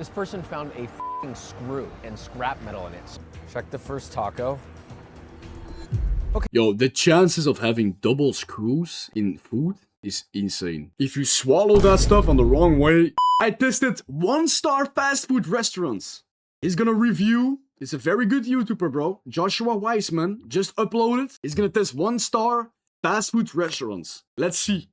This person found a f***ing screw and scrap metal in it. Check the first taco. Okay. Yo, the chances of having double screws in food is insane. If you swallow that stuff on the wrong way... I tested 1-star fast food restaurants. He's gonna review. It's a very good YouTuber, bro. Joshua Weissman just uploaded. He's gonna test 1-star fast food restaurants. Let's see.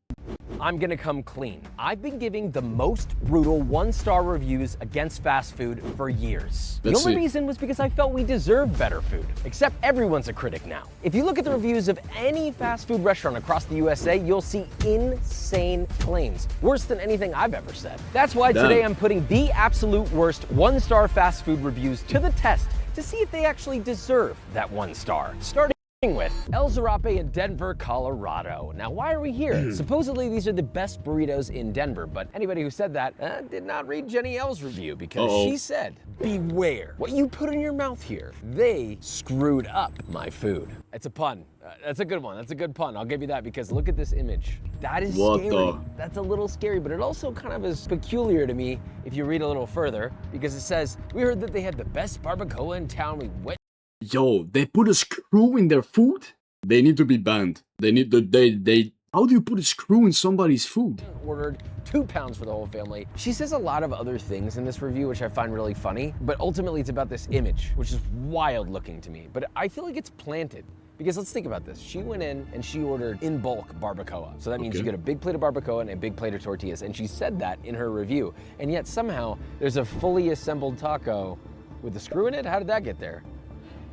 I'm gonna come clean. I've been giving the most brutal 1-star reviews against fast food for years. The only reason was because I felt we deserved better food. Except everyone's a critic now. If you look at the reviews of any fast food restaurant across the USA, you'll see insane claims. Worse than anything I've ever said. That's why today I'm putting the absolute worst 1-star fast food reviews to the test to see if they actually deserve that 1 star. Starting with El Zarape in Denver, Colorado. Now, why are we here? Supposedly, these are the best burritos in Denver, but anybody who said that did not read Jenny L's review because she said, beware what you put in your mouth here. They screwed up my food. It's a pun. That's a good one. That's a good pun. I'll give you that because look at this image. That is scary. That's a little scary, but it also kind of is peculiar to me if you read a little further because it says, we heard that they had the best barbacoa in town. We went. Yo, they put a screw in their food? They need to be banned. They need to, how do you put a screw in somebody's food? Ordered 2 pounds for the whole family. She says a lot of other things in this review, which I find really funny, but ultimately it's about this image, which is wild looking to me. But I feel like it's planted. Because let's think about this. She went in and she ordered in bulk barbacoa. So that means you get a big plate of barbacoa and a big plate of tortillas. And she said that in her review. And yet somehow there's a fully assembled taco with a screw in it. How did that get there?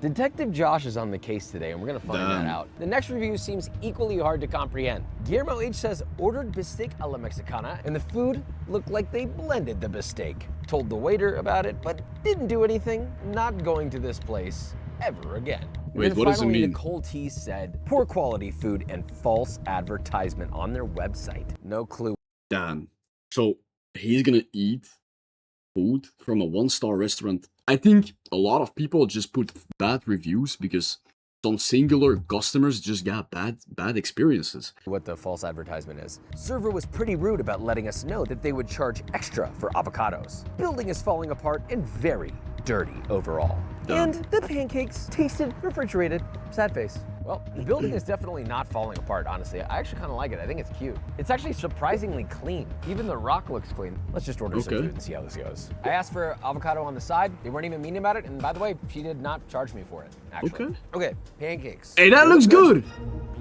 Detective Josh is on the case today, and we're gonna find that out. The next review seems equally hard to comprehend. Guillermo H says, ordered bistec a la Mexicana, and the food looked like they blended the bistec. Told the waiter about it, but didn't do anything. Not going to this place ever again. Wait, and what does it mean? Nicole T said, poor quality food and false advertisement on their website. No clue. Damn. So he's gonna eat food from a 1-star restaurant. I think a lot of people just put bad reviews because some singular customers just got bad experiences. What the false advertisement is. Server was pretty rude about letting us know that they would charge extra for avocados. Building is falling apart and very dirty overall. And the pancakes tasted refrigerated. Sad face. Well, the building is definitely not falling apart, honestly. I actually kind of like it. I think it's cute. It's actually surprisingly clean. Even the rock looks clean. Let's just order some food and see how this goes. I asked for avocado on the side. They weren't even mean about it. And by the way, she did not charge me for it, actually. Okay, pancakes. Hey, that looks good.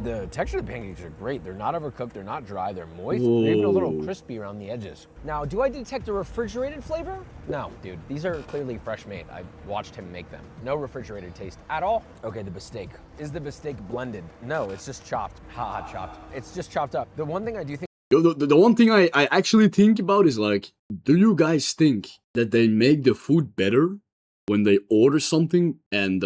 The texture of the pancakes are great. They're not overcooked, they're not dry, they're moist. They're even a little crispy around the edges. Now, do I detect a refrigerated flavor? No, dude, these are clearly fresh made. I watched him make them. No refrigerated taste at all. Okay, the bistec. Is the bistec blended? No, it's just chopped. Ha, chopped. It's just chopped up. The one thing I do think The one thing I actually think about is like, do you guys think that they make the food better when they order something and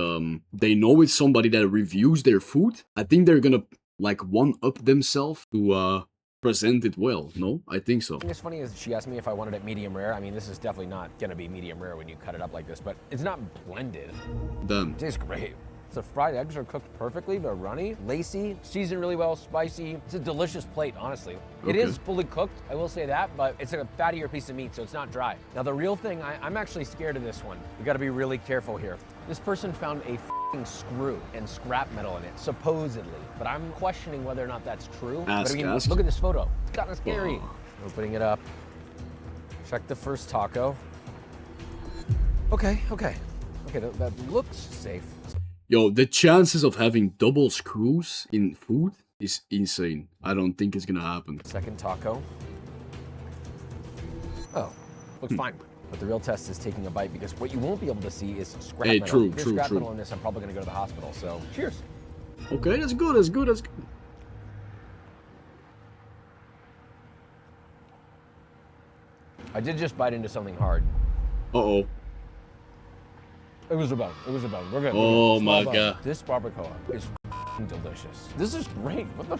they know it's somebody that reviews their food? I think they're gonna like one-up themselves to present it well. No, I think so. What's funny is she asked me if I wanted it medium rare. I mean, this is definitely not gonna be medium rare when you cut it up like this, but it's not blended. Damn. It tastes great. The fried eggs are cooked perfectly. They're runny, lacy, seasoned really well, spicy. It's a delicious plate, honestly. It is fully cooked, I will say that, but it's a fattier piece of meat, so it's not dry. Now, the real thing, I'm actually scared of this one. You gotta be really careful here. This person found a f***ing screw and scrap metal in it, supposedly. But I'm questioning whether or not that's true. But again, look at this photo. It's kind of scary. Opening it up. Check the first taco. Okay, that looks safe. Yo, the chances of having double screws in food is insane. I don't think it's gonna happen. Second taco. Oh, looks fine. But the real test is taking a bite because what you won't be able to see is scrap metal. True, if there's scrap metal in this, I'm probably gonna go to the hospital. So, cheers. Okay, that's good, that's good. I did just bite into something hard. Uh-oh. It was a bone. We're good. Oh my god. This barbacoa is delicious. This is great. What the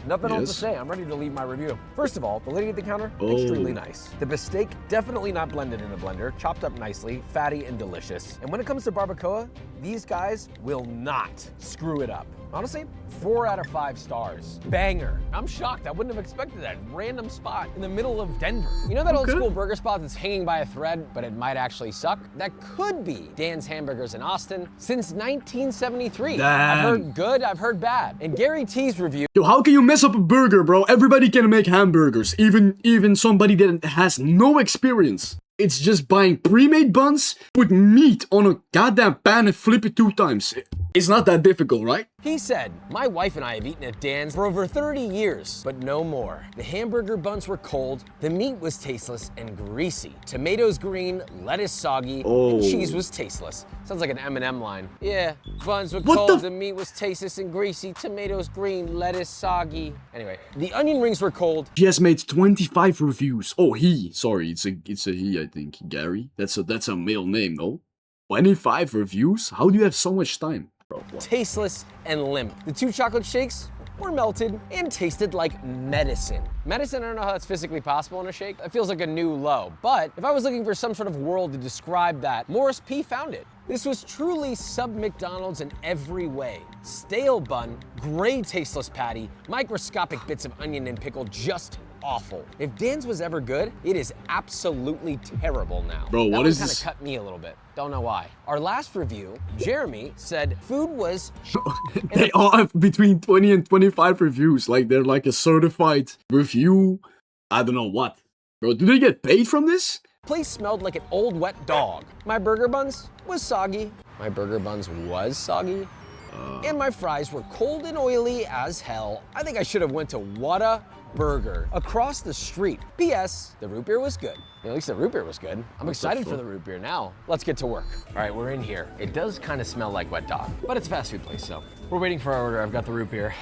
Nothing else to Yes. say. I'm ready to leave my review. First of all, the lady at the counter, Oh. extremely nice. The besteak, definitely not blended in a blender, chopped up nicely, fatty and delicious. And when it comes to barbacoa, these guys will not screw it up. Honestly, 4 out of 5 stars. Banger. I'm shocked. I wouldn't have expected that. Random spot in the middle of Denver. You know that old Okay. school burger spot that's hanging by a thread, but it might actually suck? That could be Dan's Hamburgers in Austin since 1973. I've Damn. heard good, I've heard bad. And Gary T's review Yo, how can you mess up a burger, bro? Everybody can make hamburgers, even somebody that has no experience. It's just buying pre-made buns, put meat on a goddamn pan and flip it 2 times. It's not that difficult, right? He said, my wife and I have eaten at Dan's for over 30 years, but no more. The hamburger buns were cold, the meat was tasteless and greasy. Tomatoes green, lettuce soggy, and cheese was tasteless. Sounds like an Eminem line. Yeah, buns were What cold, the the meat was tasteless and greasy, tomatoes green, lettuce soggy. Anyway, the onion rings were cold. He has made 25 reviews. Oh, sorry, it's a he, I think. Gary. That's a male name, no? 25 reviews? How do you have so much time? Bro, what? Tasteless and limp. The 2 chocolate shakes were melted and tasted like medicine. Medicine, I don't know how that's physically possible in a shake. It feels like a new low. But if I was looking for some sort of word to describe that, Morris P found it. This was truly sub-McDonald's in every way. Stale bun, gray tasteless patty, microscopic bits of onion and pickle, just awful. If Dan's was ever good, it is absolutely terrible now. Bro, what that is kind this? of cut me a little bit. Don't know why. Our last review, Jeremy said food was They all have between 20 and 25 reviews. Like, they're like a certified review. I don't know what. Bro, do they get paid from this? place smelled like an old wet dog. My burger buns was soggy. And my fries were cold and oily as hell. I think I should have went to Whataburger across the street. P.S. The root beer was good. At least the root beer was good. I'm excited for the root beer now. Let's get to work. All right, we're in here. It does kind of smell like wet dog, but it's a fast food place, so we're waiting for our order. I've got the root beer.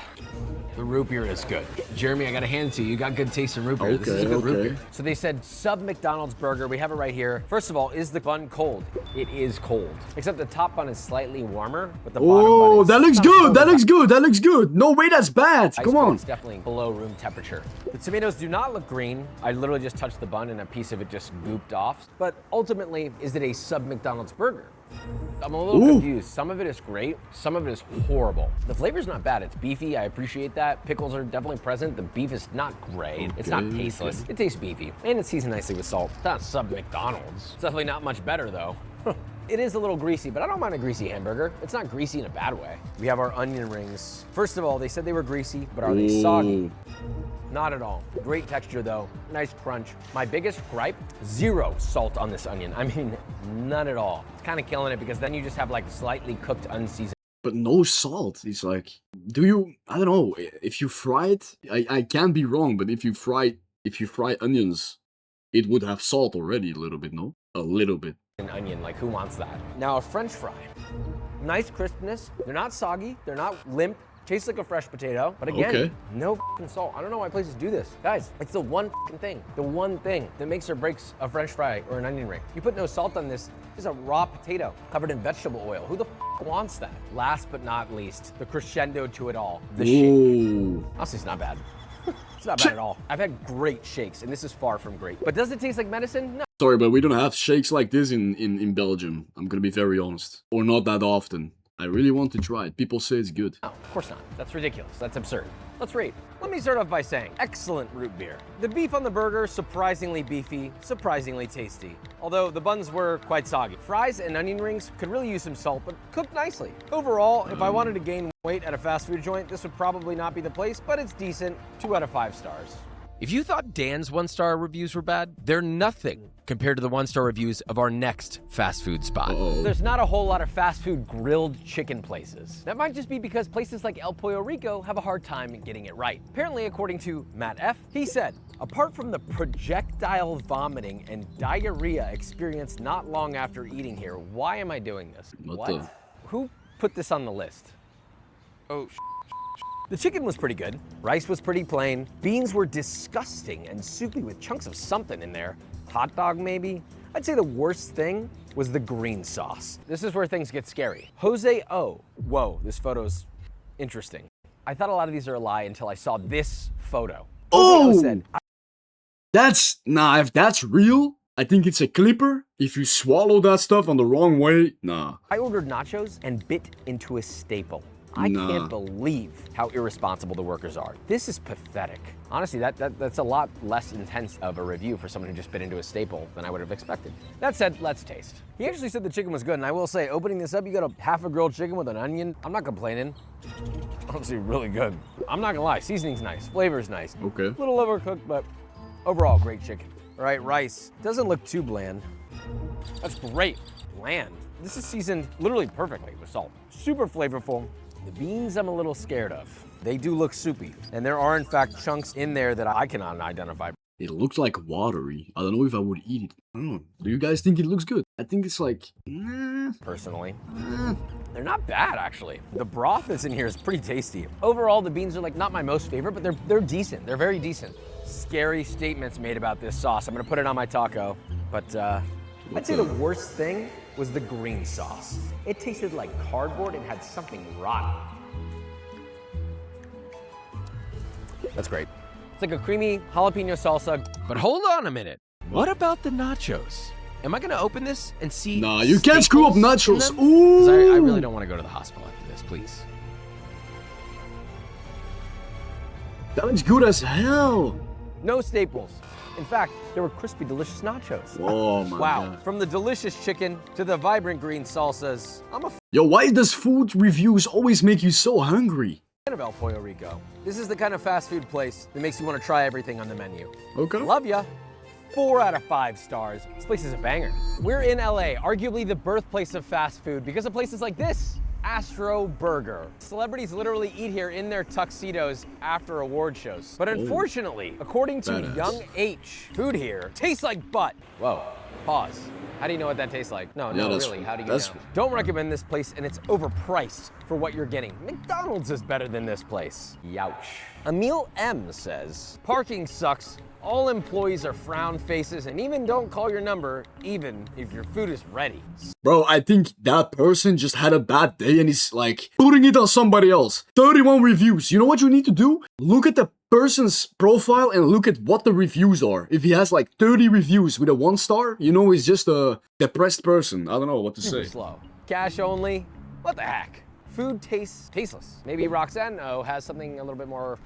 The root beer is good. Jeremy, I gotta hand it to you. You got good taste in root beer. This is a good root beer. So they said sub McDonald's burger. We have it right here. First of all, is the bun cold? It is cold. Except the top bun is slightly warmer, but the bottom bun Oh, is that looks not good. cold That enough. looks good. That looks good. No way, that's bad. Ice Come cream on. is definitely below room temperature. The tomatoes do not look green. I literally just touched the bun and a piece of it just gooped off. But ultimately, is it a sub McDonald's burger? I'm a little confused. Some of it is great, some of it is horrible. The flavor's not bad. It's beefy, I appreciate that. Pickles are definitely present. The beef is not great. It's not tasteless. It tastes beefy. And it's seasoned nicely with salt. It's not sub McDonald's. It's definitely not much better though. It is a little greasy, but I don't mind a greasy hamburger. It's not greasy in a bad way. We have our onion rings. First of all, they said they were greasy, but are they soggy? Not at all. Great texture though, nice crunch. My biggest gripe, 0 salt on this onion. I mean, none at all. It's kind of killing it because then you just have like slightly cooked, unseasoned. But no salt. It's like, I don't know, if you fry it, I can be wrong, but if you fry onions, it would have salt already a little bit, no? A little bit. An onion, like who wants that? Now a French fry. Nice crispness. They're not soggy. They're not limp. Tastes like a fresh potato, but again, no f***ing salt. I don't know why places do this. Guys, it's the one thing that makes or breaks a French fry or an onion ring. You put no salt on this, it's a raw potato covered in vegetable oil. Who the f wants that? Last but not least, the crescendo to it all, the shake. Honestly, it's not bad. It's not bad at all. I've had great shakes, and this is far from great. But does it taste like medicine? No. Sorry, but we don't have shakes like this in Belgium. I'm gonna be very honest. Or not that often. I really want to try it. People say it's good. No, of course not. That's ridiculous. That's absurd. Let's rate. Let me start off by saying, excellent root beer. The beef on the burger, surprisingly beefy, surprisingly tasty. Although the buns were quite soggy. Fries and onion rings could really use some salt, but cooked nicely. Overall, if I wanted to gain weight at a fast food joint, this would probably not be the place, but it's decent. 2 out of 5 stars. If you thought Dan's 1-star reviews were bad, they're nothing compared to the 1-star reviews of our next fast food spot. There's not a whole lot of fast food grilled chicken places. That might just be because places like El Pollo Rico have a hard time getting it right. Apparently, according to Matt F., he said, apart from the projectile vomiting and diarrhea experienced not long after eating here, why am I doing this? What? Who put this on the list? The chicken was pretty good. Rice was pretty plain. Beans were disgusting and soupy with chunks of something in there. Hot dog, maybe? I'd say the worst thing was the green sauce. This is where things get scary. Jose O. Whoa, this photo's interesting. I thought a lot of these are a lie until I saw this photo. Oh! Said, if that's real, I think it's a clipper. If you swallow that stuff on the wrong way, nah. I ordered nachos and bit into a staple. I can't believe how irresponsible the workers are. This is pathetic. Honestly, that's a lot less intense of a review for someone who just bit into a staple than I would have expected. That said, let's taste. He actually said the chicken was good, and I will say, opening this up, you got a half a grilled chicken with an onion. I'm not complaining. Honestly, really good. I'm not gonna lie, seasoning's nice, flavor's nice. Okay. A little overcooked, but overall, great chicken. All right, rice. Doesn't look too bland. That's great. Bland. This is seasoned literally perfectly with salt. Super flavorful. The beans I'm a little scared of. They do look soupy, and there are in fact chunks in there that I cannot identify. It looks like watery. I don't know if I would eat it. I don't know. Do you guys think it looks good? I think it's like, Personally. They're not bad, actually. The broth that's in here is pretty tasty. Overall, the beans are like not my most favorite, but they're decent. They're very decent. Scary statements made about this sauce. I'm gonna put it on my taco, but I'd say the worst thing was the green sauce. It tasted like cardboard and had something rotten. That's great. It's like a creamy jalapeno salsa. But hold on a minute. What about the nachos? Am I gonna open this and see? nah, you can't screw up nachos. Because Ooh! I really don't want to go to the hospital after this, please. That's good as hell. No staples. In fact, there were crispy, delicious nachos. Oh my Wow, god. from the delicious chicken to the vibrant green salsas, I'm a Yo, why does food reviews always make you so hungry? fan of El Pollo Rico. This is the kind of fast food place that makes you want to try everything on the menu. Okay. Love ya. 4 out of 5 stars. This place is a banger. We're in LA, arguably the birthplace of fast food because of places like this. Astro Burger. Celebrities literally eat here in their tuxedos after award shows. But unfortunately, according to Badass. Young H, food here tastes like butt. Whoa, pause. How do you know what that tastes like? No, really, how do you know? Don't recommend this place, and it's overpriced for what you're getting. McDonald's is better than this place. Youch. Emil M says, parking sucks. All employees are frown faces and even don't call your number, even if your food is ready. Bro, I think that person just had a bad day and is like putting it on somebody else. 31 reviews. You know what you need to do? Look at the person's profile and look at what the reviews are. If he has like 30 reviews with a 1 star, you know he's just a depressed person. I don't know what to say. Slow. Cash only? What the heck? Food tastes tasteless. Maybe Roxanne O has something a little bit more,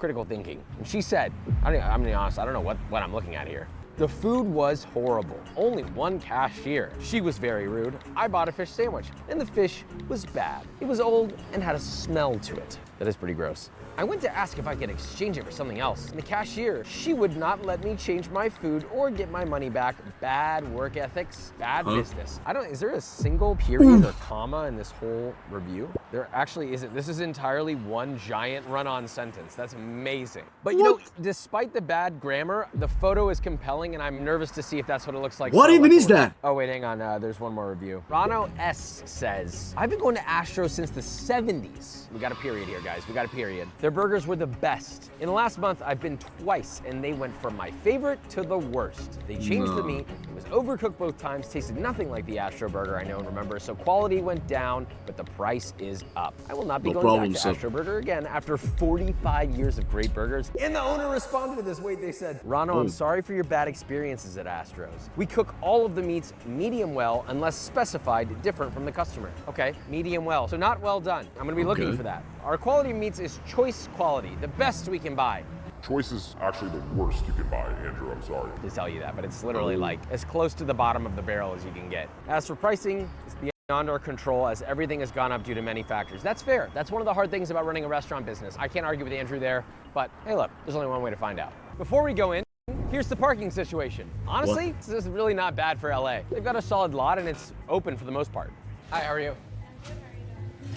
critical thinking. And she said, I'm gonna be honest, I don't know what I'm looking at here. The food was horrible. Only one cashier. She was very rude. I bought a fish sandwich, and the fish was bad. It was old and had a smell to it. That is pretty gross. I went to ask if I could exchange it for something else, and the cashier, she would not let me change my food or get my money back. Bad work ethics, bad business. Is there a single period or comma in this whole review? There actually isn't. This is entirely one giant run-on sentence. That's amazing. But despite the bad grammar, the photo is compelling, and I'm nervous to see if that's what it looks like. What even is that? Oh wait, hang on, there's one more review. Rano S says, I've been going to Astro since the 70s. We got a period here, guys, we got a period. Their burgers were the best. In the last month, I've been twice, and they went from my favorite to the worst. They changed the meat, it was overcooked both times, tasted nothing like the Astro Burger I know and remember, so quality went down, but the price is up. I will not be going back to Astro Burger again after 45 years of great burgers. And the owner responded to this, they said, Rano, I'm sorry for your bad experiences at Astro's. We cook all of the meats medium well unless specified different from the customer. Okay, medium well, so not well done. I'm gonna be looking for that. Our quality meats is choice quality, the best we can buy. Choice is actually the worst you can buy, Andrew, I'm sorry. To tell you that, but it's literally like as close to the bottom of the barrel as you can get. As for pricing, it's beyond our control as everything has gone up due to many factors. That's fair. That's one of the hard things about running a restaurant business. I can't argue with Andrew there, but hey look, there's only one way to find out. Before we go in, here's the parking situation. Honestly, this is really not bad for LA. They've got a solid lot and it's open for the most part. Hi, how are you?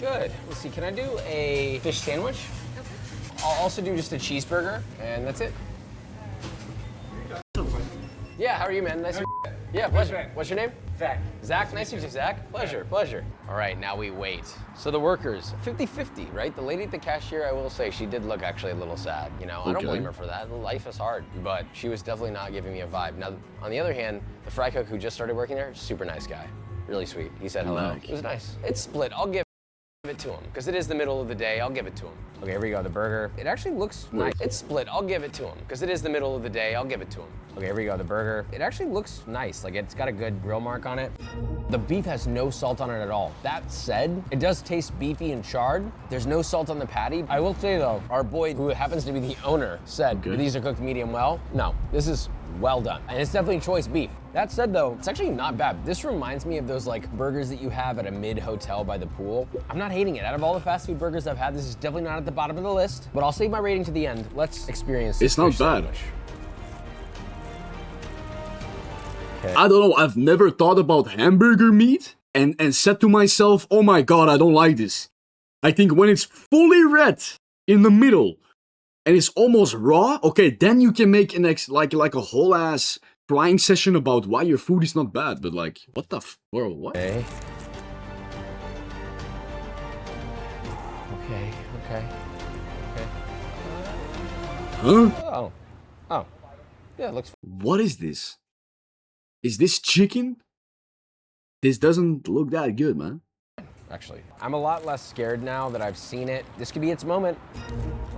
Good. Let's see, can I do a fish sandwich? Okay. I'll also do just a cheeseburger, and that's it. Yeah, how are you, man? Nice to meet you. Yeah, pleasure. What's your name? Zach. Zach, nice to meet you, Zach. Pleasure, pleasure. All right, now we wait. So the workers, 50-50, right? The lady at the cashier, I will say, she did look actually a little sad. I don't blame her for that. Life is hard, but she was definitely not giving me a vibe. Now, on the other hand, the fry cook who just started working there, super nice guy. Really sweet. He said hello. It was nice. It's split. I'll give Give it to him, because it is the middle of the day. I'll give it to him. Okay, here we go, the burger. It actually looks nice. It's split, I'll give it to him, because it is the middle of the day. I'll give it to him. Okay, here we go, the burger. It actually looks nice, like it's got a good grill mark on it. The beef has no salt on it at all. That said, it does taste beefy and charred. There's no salt on the patty. I will say though, our boy, who happens to be the owner, said these are cooked medium well. No, this is well done. And it's definitely choice beef. That said though, it's actually not bad. This reminds me of those like burgers that you have at a mid-hotel by the pool. I'm not hating it. Out of all the fast food burgers I've had, this is definitely not at the bottom of the list, but I'll save my rating to the end. Let's experience this. It's not fish bad. sandwich. Okay. I don't know, I've never thought about hamburger meat and said to myself, oh my god, I don't like this. I think when it's fully red in the middle and it's almost raw, okay, then you can make an like a whole ass trying session about why your food is not bad, but like, what the bro, what? Okay. Okay. Huh? Oh. Yeah, it looks. What is this? Is this chicken? This doesn't look that good, man. Actually, I'm a lot less scared now that I've seen it. This could be its moment.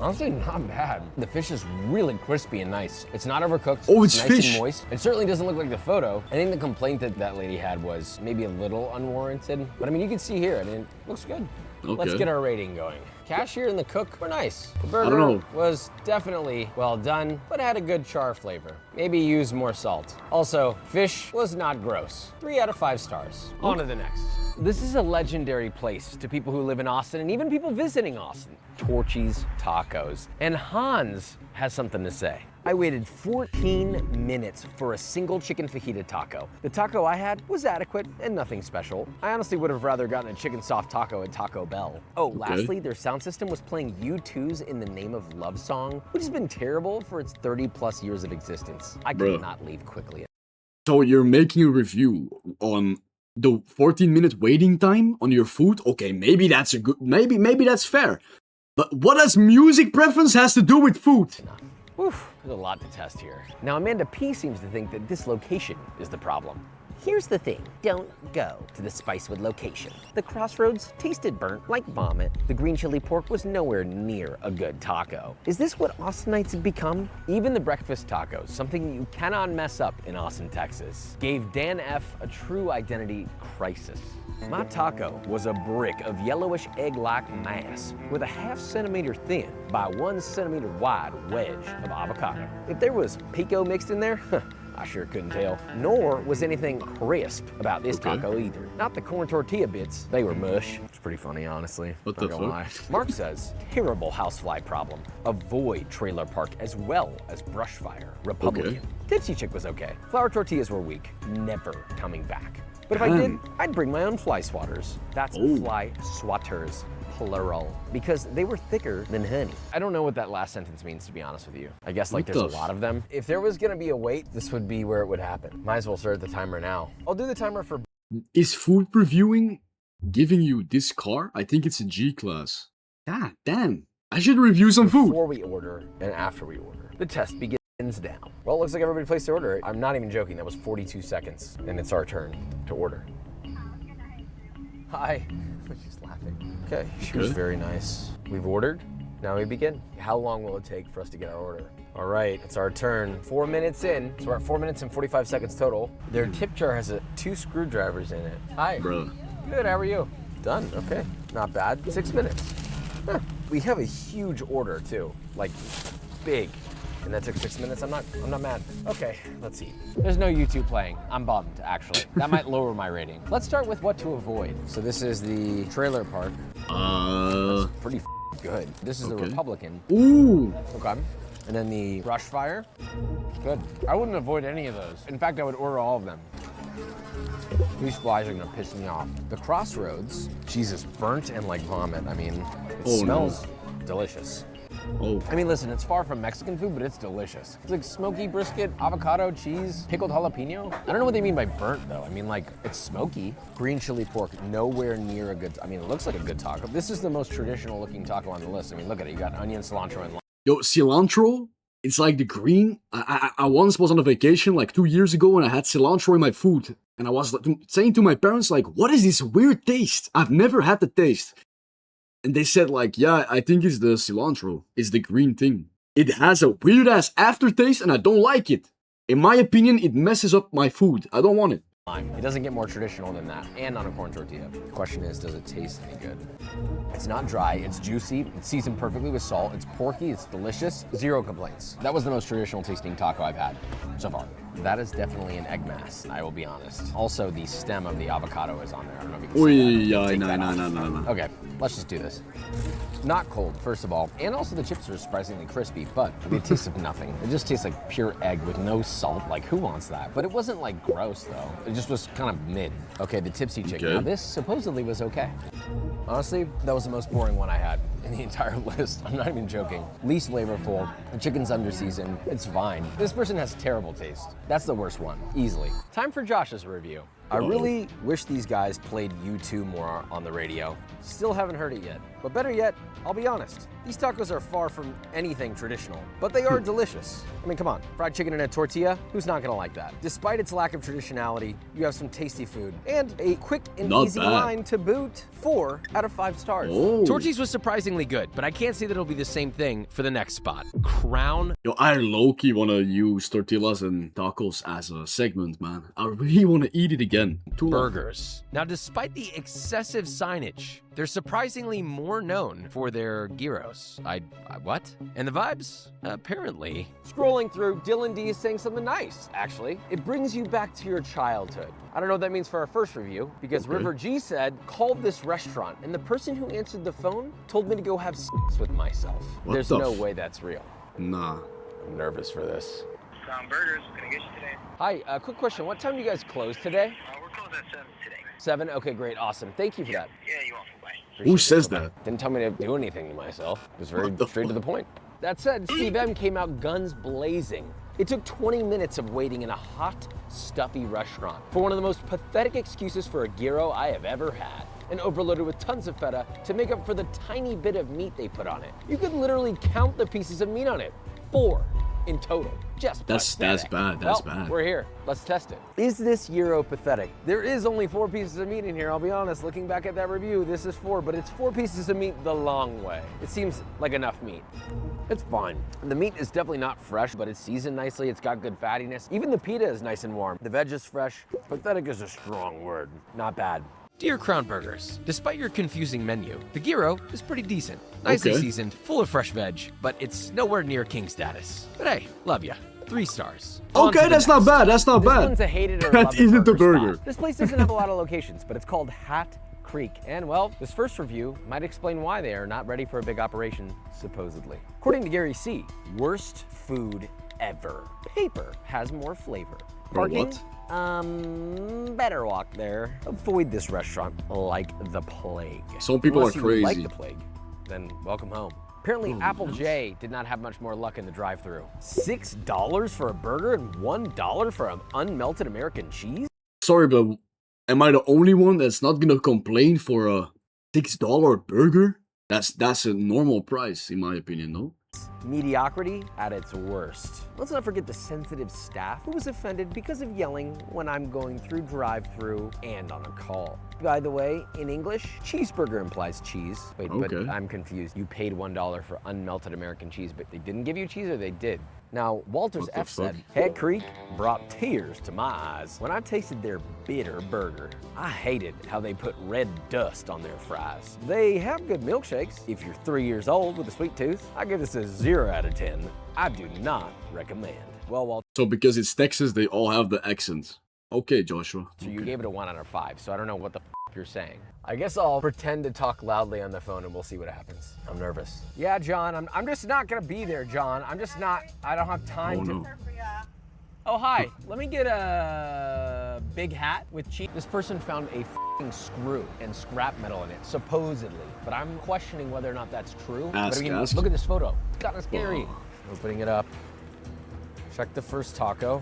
Honestly, not bad. The fish is really crispy and nice. It's not overcooked. Oh, it's nice fish. And moist. It certainly doesn't look like the photo. I think the complaint that lady had was maybe a little unwarranted. But I mean, you can see here, I mean, it looks good. Okay. Let's get our rating going. Cashier and the cook were nice. The I burger don't know. was definitely well done, but had a good char flavor. Maybe use more salt. Also, fish was not gross. 3 out of 5 stars. On to the next. This is a legendary place to people who live in Austin and even people visiting Austin. Torchy's Tacos. And Hans has something to say. I waited 14 minutes for a single chicken fajita taco. The taco I had was adequate and nothing special. I honestly would have rather gotten a chicken soft taco at Taco Bell. Oh, lastly, their sound system was playing U2's In the Name of Love song, which has been terrible for its 30 plus years of existence. I could not leave quickly. So you're making a review on the 14-minute waiting time on your food? Okay, maybe that's a good, maybe that's fair. But what does music preference has to do with food? Oof, there's a lot to test here. Now, Amanda P seems to think that this location is the problem. Here's the thing, don't go to the Spicewood location. The Crossroads tasted burnt like vomit. The green chili pork was nowhere near a good taco. Is this what Austinites have become? Even the breakfast tacos, something you cannot mess up in Austin, Texas, gave Dan F a true identity crisis. My taco was a brick of yellowish egg-like mass with a ½ centimeter thin by 1 centimeter wide wedge of avocado. If there was pico mixed in there, I sure couldn't tell. Nor was anything crisp about this taco either. Not the corn tortilla bits, they were mush. It's pretty funny, honestly. What Not the gonna fuck? lie. Mark says, terrible housefly problem. Avoid trailer park as well as brush fire. Republican. Okay. Tipsy Chick was okay. Flour tortillas were weak. Never coming back. But if I did, I'd bring my own fly swatters. That's fly swatters, plural, because they were thicker than honey. I don't know what that last sentence means, to be honest with you. I guess like What there's the a lot of them. If there was gonna be a wait, this would be where it would happen. Might as well start the timer now. I'll do the timer for Is food reviewing giving you this car? I think it's a G class. God damn. I should review some food. before we order and after we order. The test begins down. Well, it looks like everybody placed their order. I'm not even joking, that was 42 seconds, and it's our turn to order. Hi. She's laughing. Okay, she was Good. very nice. We've ordered, now we begin. How long will it take for us to get our order? All right, it's our turn. 4 minutes in, so we're at 4 minutes and 45 seconds total. Their tip jar has 2 screwdrivers in it. Hi. Bro. Good, how are you? Done, okay. Not bad, 6 minutes. Huh. We have a huge order too, like big. And that took 6 minutes, I'm not mad. Okay, let's see. There's no YouTube playing. I'm bummed, actually. That might lower my rating. Let's start with what to avoid. So this is the trailer park. Pretty good. This is the Republican. Ooh. Okay. And then the brush fire. Good. I wouldn't avoid any of those. In fact, I would order all of them. These flies are gonna piss me off. The Crossroads, Jesus, burnt and like vomit. I mean, it smells delicious. Oh. I mean, listen, it's far from Mexican food, but it's delicious. It's like smoky brisket, avocado, cheese, pickled jalapeno. I don't know what they mean by burnt, though. I mean, like, it's smoky. Green chili pork, nowhere near a good, I mean, it looks like a good taco. This is the most traditional looking taco on the list. I mean, look at it. You got onion, cilantro, and lime. Yo, cilantro, it's like the green. I once was on a vacation like 2 years ago and I had cilantro in my food. And I was like, saying to my parents, like, what is this weird taste? I've never had the taste. And they said like, yeah, I think it's the cilantro. It's the green thing. It has a weird ass aftertaste and I don't like it. In my opinion, it messes up my food. I don't want it. It doesn't get more traditional than that, and on a corn tortilla. The question is, does it taste any good? It's not dry, it's juicy, it's seasoned perfectly with salt, it's porky, it's delicious, 0 complaints. That was the most traditional tasting taco I've had so far. That is definitely an egg mass, I will be honest. Also, the stem of the avocado is on there. I don't know if you can see that. Take that off. No. Okay, let's just do this. Not cold, first of all, and also the chips are surprisingly crispy, but it tastes of nothing. It just tastes like pure egg with no salt. Like, who wants that? But it wasn't like gross though. It just was kind of mid. Okay, the tipsy chicken. Okay. Now this supposedly was okay. Honestly, that was the most boring one I had in the entire list. I'm not even joking. Least flavorful. The chicken's under seasoned. It's fine. This person has terrible taste. That's the worst one, easily. Time for Josh's review. I really wish these guys played U2 more on the radio. Still haven't heard it yet. But better yet, I'll be honest. These tacos are far from anything traditional, but they are delicious. I mean, come on, fried chicken in a tortilla? Who's not gonna like that? Despite its lack of traditionality, you have some tasty food and a quick and Not easy bad. line to boot. 4 out of 5 stars. Oh. Torchy's was surprisingly good, but I can't say that it'll be the same thing for the next spot. Crown Yo, I low-key want to use tortillas and tacos as a segment, man. I really want to eat it again. Too long. Burgers. Now, despite the excessive signage, they're surprisingly more known for their gyros. What? And the vibes? Apparently. Scrolling through, Dylan D is saying something nice, actually. It brings you back to your childhood. I don't know what that means for our first review, because Okay. River G said, called this restaurant, and the person who answered the phone told me to go have sex with myself. What There's the no f- way that's real. Nah. I'm nervous for this. Crown Burgers, what can I get you today? Hi, quick question. What time do you guys close today? We're closed at 7 today. 7? Okay, great, awesome. Thank you for that. Yeah, you're welcome. Bye. Who Appreciate says it. Okay. that? Didn't tell me to do anything to myself. It was very What the straight to the fuck? point. That said, Steve M came out guns blazing. It took 20 minutes of waiting in a hot, stuffy restaurant for one of the most pathetic excuses for a gyro I have ever had, and overloaded with tons of feta to make up for the tiny bit of meat they put on it. You could literally count the pieces of meat on it. 4 in total. Just That's pathetic. bad, that's Well, bad. We're here. Let's test it. Is this gyro pathetic? There is only 4 pieces of meat in here, I'll be honest. Looking back at that review, this is 4, but it's 4 pieces of meat the long way. It seems like enough meat. It's fine. The meat is definitely not fresh, but it's seasoned nicely. It's got good fattiness. Even the pita is nice and warm. The veg is fresh. Pathetic is a strong word. Not bad. Dear Crown Burgers, despite your confusing menu, the gyro is pretty decent. Nicely Okay. seasoned, full of fresh veg, but it's nowhere near king status. But hey, love ya. 3 stars. On to Okay, the that's not next. bad. That's not This bad. one's a hated or That loved isn't the burger burger. spot. This place doesn't have a lot of locations, but it's called Hat Creek. And well, this first review might explain why they are not ready for a big operation, supposedly. According to Gary C., worst food ever. Paper has more flavor. Bro, Parking? what? Better walk there. Avoid this restaurant like the plague. Some people Unless are you like crazy. the plague, then welcome home. Apparently, Apple J did not have much more luck in the drive-thru. $6 for a burger and $1 for an unmelted American cheese? Sorry, but am I the only one that's not gonna complain for a $6 burger? That's a normal price, in my opinion, no? Mediocrity at its worst. Let's not forget the sensitive staff who was offended because of yelling when I'm going through drive-thru and on a call. By the way, in English, cheeseburger implies cheese. Wait, but Okay. I'm confused. You paid $1 for unmelted American cheese, but they didn't give you cheese, or they did? Now, Walters What the F said, fuck? Hat Creek brought tears to my eyes when I tasted their bitter burger. I hated how they put red dust on their fries. They have good milkshakes. If you're 3 years old with a sweet tooth, I give this a 0 out of 10. I do not recommend. Well, Walter, So because it's Texas, they all have the accent. Okay, Joshua. you gave it a 1 out of 5, so I don't know what the you're saying. I guess I'll pretend to talk loudly on the phone and we'll see what happens. I'm nervous. Yeah, John, I'm just not gonna be there, John. I'm just not, I don't have time Oh to. no. Oh, hi. Let me get a big hat with cheese. This person found a f***ing screw and scrap metal in it, supposedly. But I'm questioning whether or not that's true. Ask, but I mean, ask. look at this photo. It's kind of scary. Oh. Opening it up. Check the first taco.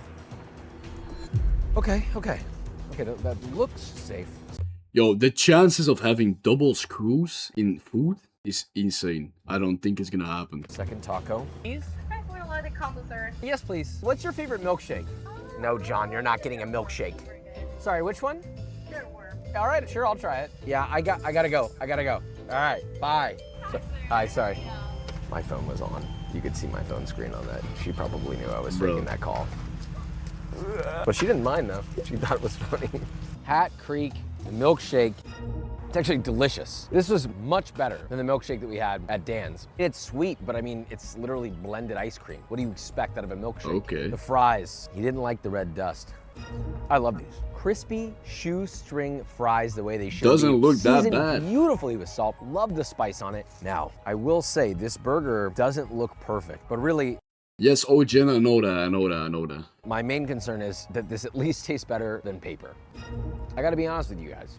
Okay. Okay, that looks safe. Yo, the chances of having double screws in food is insane. I don't think it's gonna happen. Second taco. Please? Okay, we're allowed to call dessert. Yes, please. What's your favorite milkshake? No, John, you're not getting a milkshake. Sorry, which one? Good worm. All right, sure, I'll try it. Yeah, I gotta go. All right, bye. Hi, sorry. My phone was on. You could see my phone screen on that. She probably knew I was faking that call. But she didn't mind though. She thought it was funny. Hat Creek, the milkshake. It's actually delicious. This was much better than the milkshake that we had at Dan's. It's sweet, but I mean, it's literally blended ice cream. What do you expect out of a milkshake? Okay. The fries. He didn't like the red dust. I love these. Crispy shoestring fries the way they should Doesn't be. look that Seasoned bad. Beautifully with salt. Love the spice on it. Now, I will say this burger doesn't look perfect, but really, Yes, oh Jenna, I know that. my main concern is that this at least tastes better than paper. I gotta be honest with you guys.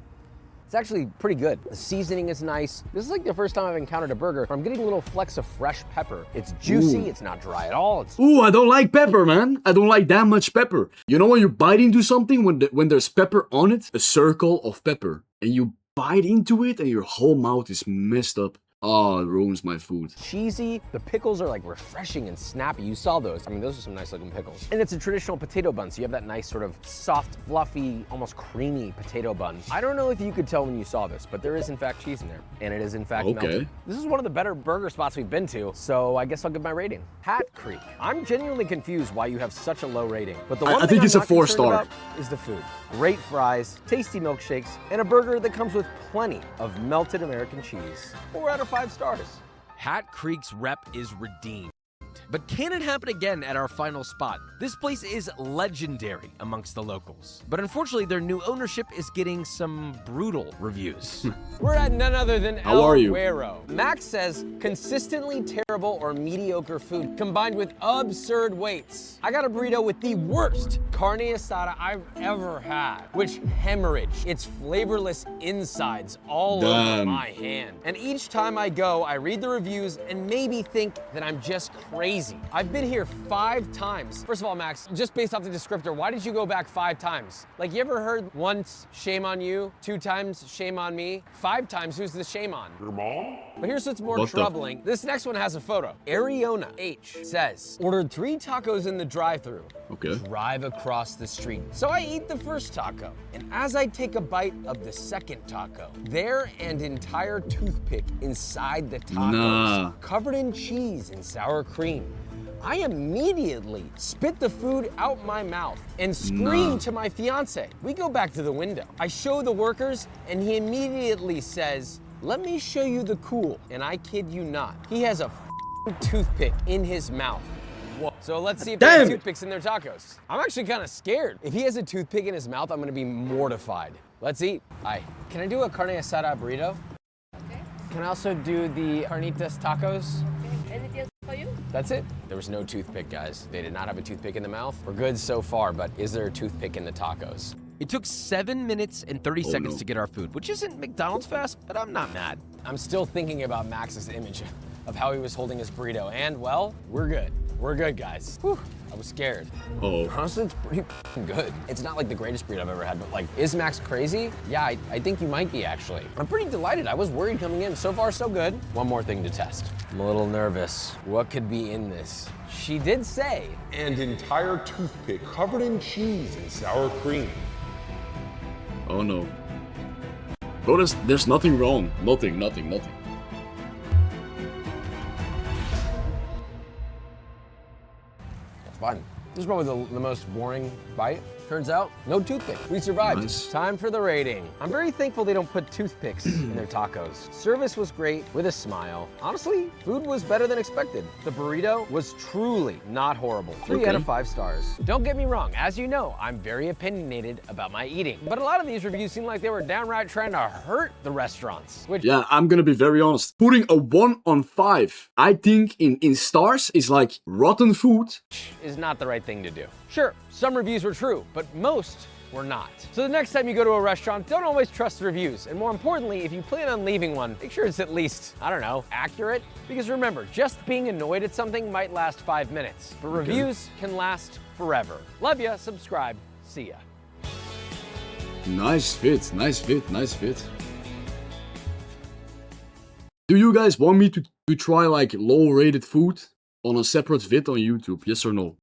It's actually pretty good. The seasoning is nice. This is like the first time I've encountered a burger where I'm getting little flecks of fresh pepper. It's juicy, it's not dry at all. It's Ooh, I don't like pepper, man. I don't like that much pepper. You know when you bite into something when there's pepper on it? A circle of pepper. And you bite into it and your whole mouth is messed up. Oh, it ruins my food. cheesy. The pickles are like refreshing and snappy. You saw those. I mean, those are some nice looking pickles. And it's a traditional potato bun, so you have that nice sort of soft, fluffy, almost creamy potato bun. I don't know if you could tell when you saw this, but there is in fact cheese in there. And it is in fact melted. This is one of the better burger spots we've been to, so I guess I'll give my rating. Hat Creek. I'm genuinely confused why you have such a low rating. But the one I thing think I'm it's a not concerned 4-star. about is the food. Great fries, tasty milkshakes, and a burger that comes with plenty of melted American cheese. 4 out of 5 stars. Hat Creek's rep is redeemed. But can it happen again at our final spot? This place is legendary amongst the locals. But unfortunately, their new ownership is getting some brutal reviews. We're at none other than How are you? Guero. Max says, consistently terrible or mediocre food combined with absurd weights. I got a burrito with the worst carne asada I've ever had, which hemorrhage its flavorless insides all over Damn. my hand. And each time I go, I read the reviews and maybe think that I'm just crazy. I've been here 5 times. First of all, Max, just based off the descriptor, why did you go back 5 times? Like, you ever heard once, shame on you, 2 times, shame on me, 5 times, who's the shame on? Your mom? But here's what's more What the- troubling. This next one has a photo. Ariona H says, ordered 3 tacos in the drive-thru. Okay. Drive across the street. So I eat the first taco. And as I take a bite of the second taco, there an entire toothpick inside the tacos, Nah. covered in cheese and sour cream. I immediately spit the food out my mouth and scream Nah. to my fiance. We go back to the window. I show the workers and he immediately says, let me show you the cool. And I kid you not, he has a toothpick in his mouth. Whoa. So let's see if they have Damn. toothpicks in their tacos. I'm actually kind of scared. If he has a toothpick in his mouth, I'm gonna be mortified. Let's eat. Hi. Can I do a carne asada burrito? Okay. Can I also do the carnitas tacos? Anything else for you? That's it. There was no toothpick, guys. They did not have a toothpick in the mouth. We're good so far, but is there a toothpick in the tacos? It took 7 minutes and 30 seconds no. to get our food, which isn't McDonald's fast, but I'm not mad. I'm still thinking about Max's image of how he was holding his burrito, and well, we're good. We're good, guys. Whew, I was scared. Oh. Honestly, it's pretty good. It's not like the greatest burrito I've ever had, but like, is Max crazy? Yeah, I think you might be actually. I'm pretty delighted. I was worried coming in. So far, so good. One more thing to test. I'm a little nervous. What could be in this? She did say, And entire toothpick covered in cheese and sour cream. Oh no. Bro, there's nothing wrong. Nothing. it's fun. This is probably the most boring bite. Turns out, no toothpick. We survived. Nice. Time for the rating. I'm very thankful they don't put toothpicks in their tacos. Service was great with a smile. Honestly, food was better than expected. The burrito was truly not horrible. 3 out of 5 stars. Don't get me wrong, as you know, I'm very opinionated about my eating. But a lot of these reviews seem like they were downright trying to hurt the restaurants, which Yeah, I'm gonna be very honest. Putting a 1 on 5, I think in stars is like rotten food. is not the right thing to do. Sure, some reviews were true, but most were not. So the next time you go to a restaurant, don't always trust the reviews. And more importantly, if you plan on leaving one, make sure it's at least, I don't know, accurate. Because remember, just being annoyed at something might last 5 minutes, but reviews can last forever. Love ya, subscribe, see ya. Nice fit. Do you guys want me to try like low rated food on a separate vid on YouTube? Yes or no?